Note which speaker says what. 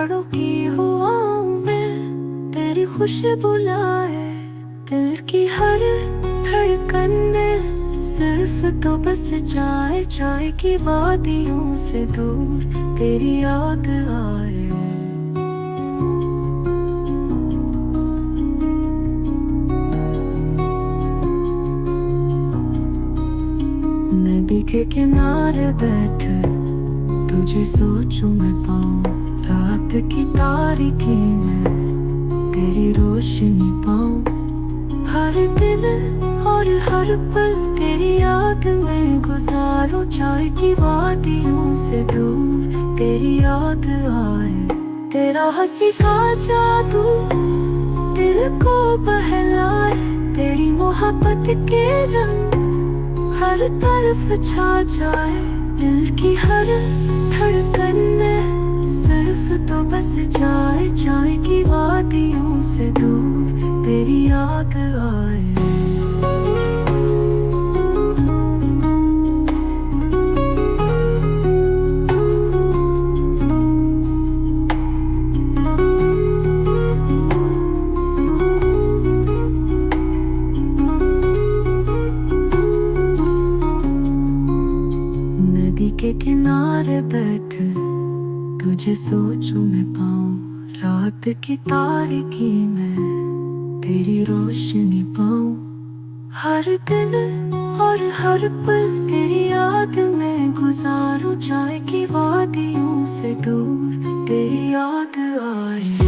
Speaker 1: पहाड़ों की हुआ हूँ मैं, तेरी खुशबू लाए दिल की हर धड़कन में। सिर्फ तो बस जाए जाए की वादियों से दूर तेरी याद आए। नदी के किनारे बैठे तुझे सोचूं मैं पाऊं, रात की तारीकी में तेरी रोशनी पाऊं। हर दिन और हर पल तेरी याद में गुजारूं, चाय की वादियों से दूर तेरी याद आए। तेरा हंसी का जादू दिल को बहलाए, तेरी मोहब्बत के रंग हर तरफ छा जाए। दिल की हर धड़कन में सिर्फ तो बस जाए जाए की वादियों से दूर तेरी याद आए। नदी के किनारे बैठे तुझे सोचूं मैं पाऊं, रात की तारीकी में तेरी रोशनी पाऊं। हर दिन और हर पल तेरी याद में गुजारूं, चाय की वादियों से दूर तेरी याद आए।